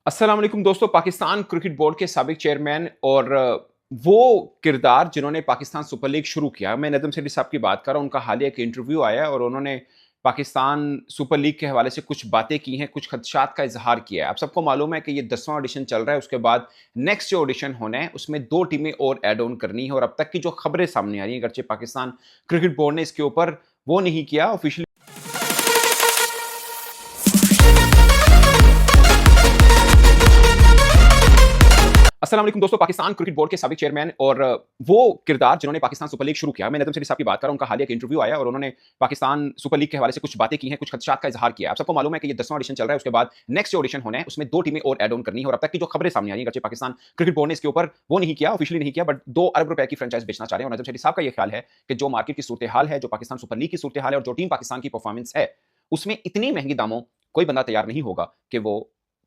अस्सलाम वालेकुम दोस्तों। पाकिस्तान क्रिकेट बोर्ड के साबिक चेयरमैन और वो किरदार जिन्होंने पाकिस्तान सुपर लीग शुरू किया, मैं नदीम सेठी साहब की बात कर रहा हूँ। उनका हालिया एक इंटरव्यू आया है और उन्होंने पाकिस्तान सुपर लीग के हवाले से कुछ बातें की हैं, कुछ खदशात का इजहार किया है। आप सबको मालूम है कि ये 10वां ऑडिशन चल रहा है, उसके बाद नेक्स्ट जो ऑडिशन होना है उसमें 2 टीमें और ऐड ऑन करनी है। और अब तक की जो खबरें सामने आ रही हैं, अगरचे पाकिस्तान क्रिकेट बोर्ड ने इसके ऊपर वो नहीं किया ऑफिशियली। अस्सलाम वालेकुम दोस्तों। पाकिस्तान क्रिकेट बोर्ड के साबिक चेयरमैन और वो किरदार जिन्होंने पाकिस्तान सुपर लीग शुरू किया, मैं नदीम सेठी साहब की बात कर रहा हूं। उनका हालिया एक इंटरव्यू आया और उन्होंने पाकिस्तान सुपर लीग के हवाले से कुछ बातें की हैं, कुछ खदशात का इजहार किया है। आप सबको मालूम है कि ये 10वां ऑडिशन चल रहा है, उसके बाद नेक्स्ट जो ऑडिशन होना है उसमें 2 टीमें और ऐड ऑन करनी है। और अब तक की जो खबरें सामने आ रही हैं, अगरचे पाकिस्तान क्रिकेट बोर्ड ने इसके ऊपर वो नहीं किया, ऑफिशियली नहीं किया, बट 2 अरब रुपए की फ्रेंचाइज बेचना चाह रहे हैं। और नदीम सेठी साहब का ये ख्याल है कि जो मार्केट की सूरत हाल है, जो पाकिस्तान सुपर लीग की सूरत हाल है और जो टीम पाकिस्तान की परफॉर्मेंस है, उसमें इतनी महंगी दामों कोई बंदा तैयार नहीं होगा कि वो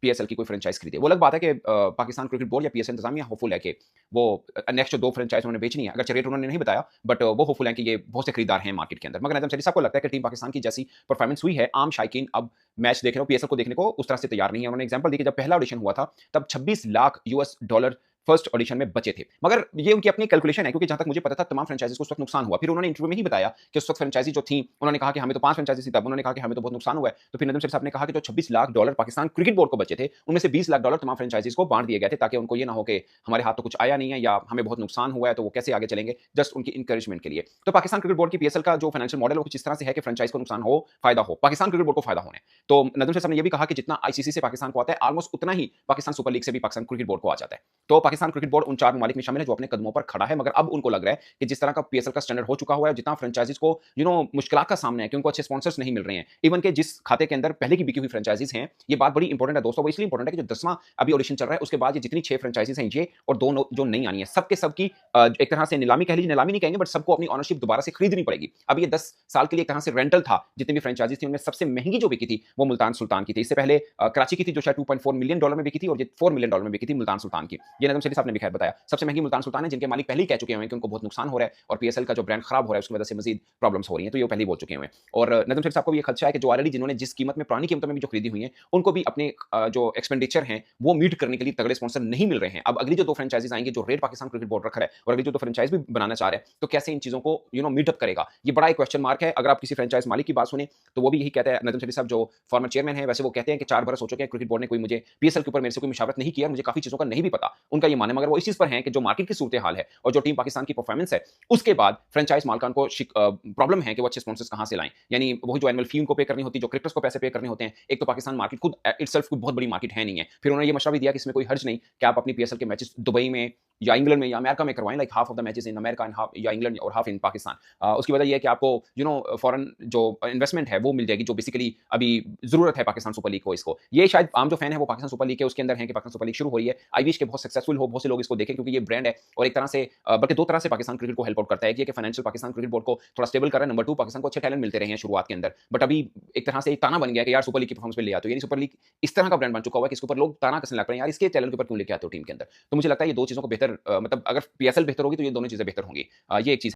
पीएसएल की कोई फ्रेंचाइज खरीदे। वो अलग बात है कि पाकिस्तान क्रिकेट बोर्ड या पीएसएल इंतजामिया होपफुल है कि वो नेक्स्ट जो 2 फ्रेंचाइज उन्होंने बेचनी है, अगर रेट उन्होंने नहीं बताया, बट वो होपफुल है कि ये बहुत से खरीदार हैं मार्केट के अंदर। मगर नदीम सेठी साहब को लगता है कि टीम पाकिस्तान की जैसी परफॉर्मेंस हुई है, आम शायकीन अब मैच देखने को, पीएसएल को देखने को उस तरह से तैयार नहीं है। उन्होंने एग्जांपल दी कि जब पहला ऑडिशन हुआ था, तब 26 lakh US dollar first audition में बचे थे। मगर ये उनकी अपनी कैलकुलेशन है, क्योंकि जहां तक मुझे पता था तमाम फ्रेंचाइजीज को उस वक्त नुकसान हुआ। फिर उन्होंने इंटरव्यू में ही बताया कि उस वक्त फ्रेंचाइजी जो थी, उन्होंने कहा कि हमें तो 5 फ्रेंचाइजी थी, तब उन्होंने कहा कि हमें तो बहुत नुकसान हुआ है। तो फिर नदीम सेठी साहब ने कहा कि जो 26 lakh dollar Pakistan cricket board को बचे थे, उनमें से 20 लाख डॉलर तमाम फ्रेंचाइजीज को बांट दिए गए थे, ताकि उनको ये ना हो कि हमारे हाथ तो कुछ आया नहीं है या हमें बहुत नुकसान हुआ है, तो वो कैसे आगे चलेंगे, जस्ट उनकी इंकरेजमेंट के लिए। तो पाकिस्तान क्रिकेट बोर्ड की पीएसएल का जो फाइनेंशियल मॉडल है वो कुछ इस तरह से है कि फ्रेंचाइज को नुकसान हो, फायदा हो, पाकिस्तान क्रिकेट बोर्ड को फायदा होने। तो नदीम सेठी साहब ने ये भी कहा कि जितना आईसीसी से पाकिस्तान को आता है, ऑलमोस्ट उतना ही पाकिस्तान सुपर लीग से भी पाकिस्तान क्रिकेट बोर्ड को आ जाता है। तो पाकिस्तान क्रिकेट बोर्ड उन 4 ममालिक में शामिल है जो अपने कदमों पर खड़ा है। मगर अब उनको लग रहा है कि जिस तरह का पीएसएल का स्टैंडर्ड हो चुका हुआ है, जितना फ्रेंचाइजीज को मुश्किलात का सामना है कि उनको अच्छे स्पॉन्सर्स नहीं मिल रहे हैं, इवन के जिस खाते के अंदर पहले की बिकी हुई फ्रेंचाइजीज हैं, ये बात बड़ी इंपॉर्टेंट है दोस्तों। वो इसलिए इंपॉर्टेंट है कि जो 10वां अभी ऑडिशन चल रहा है, उसके बाद ये जितनी 6 फ्रेंचाइजीज हैं, ये और 2 जो नई आनी है, सबके सबकी एक तरह से नीलामी कह लीजिए, नीलामी नहीं कहेंगे, बट सबको अपनी ओनरशिप दोबारा से खरीदनी पड़ेगी। अब ये 10 साल के लिए एक तरह से रेंटल था। जितनी भी फ्रेंचाइजीज थी, उनमें सबसे महंगी जो बिकी थी वो मुल्तान सुल्तान की थी। इससे पहले कराची की थी, जो शायद 2.4 मिलियन डॉलर में बिकी थी, और ये 4 मिलियन डॉलर में बिकी थी मुल्तान सुल्तान की। ये नदीम सेठी साहब ने भी खैर बताया। सबसे महंगी मुल्तान सुल्तान है, जिनके मालिक पहले ही कह चुके हैं कि उनको बहुत नुकसान हो रहा है और पीएसएल का जो ब्रांड खराब हो रहा है, उसकी वजह से मजीद प्रॉब्लम्स हो रही हैं। तो ये पहले ही बोल चुके हैं। और नदीम सेठी साहब को भी ये खदशा है कि जो ऑलरेडी जिन्होंने जिस कीमत में, पुरानी कीमतों में भी जो खरीदी हुई है, उनको भी अपने जो एक्सपेंडिचर हैं वो मीट करने के लिए तगड़े स्पॉन्सर नहीं मिल रहे हैं। अब अगली जो 2 फ्रेंचाइजीज आएंगे, जो रेट पाकिस्तान क्रिकेट बोर्ड रख रहा है, और अगली जो 2 फ्रेंचाइज भी बनाना चाह रहा है, तो कैसे इन चीजों को मीटअप करेगा, ये बड़ा एक क्वेश्चन मार्क है। अगर आप किसी फ्रेंचाइज मालिक की बात सुने, तो वो भी यही कहता है, नदीम सेठी साहब जो फॉर्मर चेयरमैन है, वैसे वो कहते हैं कि 4 बरस हो चुके हैं, क्रिकेट बोर्ड ने कोई मुझे पीएसएल के ऊपर मेरे से कोई मुशावरत नहीं किया, मुझे काफी चीजों का नहीं भी पता। उनका ये मानना, मगर वो इस चीज पर है कि जो मार्केट की सूरत हाल है और जो टीम पाकिस्तान की परफॉर्मेंस है, उसके बाद फ्रेंचाइज मालकान को प्रॉब्लम है कि वो अच्छे स्पॉन्सर्स कहां से लाएं। यानी वही जो एनुअल फी उनको पे करनी होती है, जो क्रिकेटर्स को पैसे पे करने होते हैं। एक तो पाकिस्तान मार्केट खुद इटसेल्फ कोई बहुत बड़ी मार्केट है नहीं है। फिर उन्होंने ये मशवरा भी दिया कि इसमें कोई हर्ज नहीं कि आप अपनी पीएसएल के मैचेस दुबई में या इंग्लैंड में या अमेरिका में करवाएं, like half of the matches in America and half या इंग्लैंड, और हाफ इन पाकिस्तान। उसकी वजह यह है कि आपको फॉरेन जो इन्वेस्टमेंट है वो मिल जाएगी, जो बेसिकली अभी जरूरत है पाकिस्तान सुपर लीग को। इसको ये शायद आम जो फैन है वो पाकिस्तान सुपर लीग के उसके अंदर है कि पाकिस्तान सुपर लीग शुरू हो रही है, आई विश के बहुत सक्सेसफुल हो, बहुत से लोग इसको देखें, क्योंकि ये ब्रांड है और एक तरह से बल्कि 2 तरह से पाकिस्तान क्रिकेट को हेल्प आउट करता है। एक ये कि फाइनेंशियल पाकिस्तान क्रिकेट बोर्ड को थोड़ा स्टेबल कर रहा है, नंबर 2 पाकिस्तान को अच्छे टैलेंट मिलते रहे हैं शुरुआत के अंदर, बट अभी एक तरह से एक ताना बन गया कि यार सुपर लीग की परफॉर्मेंस पे ले आते हो। यानी सुपर लीग इस तरह का ब्रांड बन चुका हुआ है कि इसके ऊपर लोग ताना कसने लग रहे हैं, यार इसके टैलेंट के ऊपर क्यों लेके आते हो टीम के अंदर। तो मुझे लगता है ये 2 चीजों को बेहतर, मतलब अगर पीएसएल बेहतर होगी तो ये दोनों चीजें बेहतर होंगी। ये एक चीज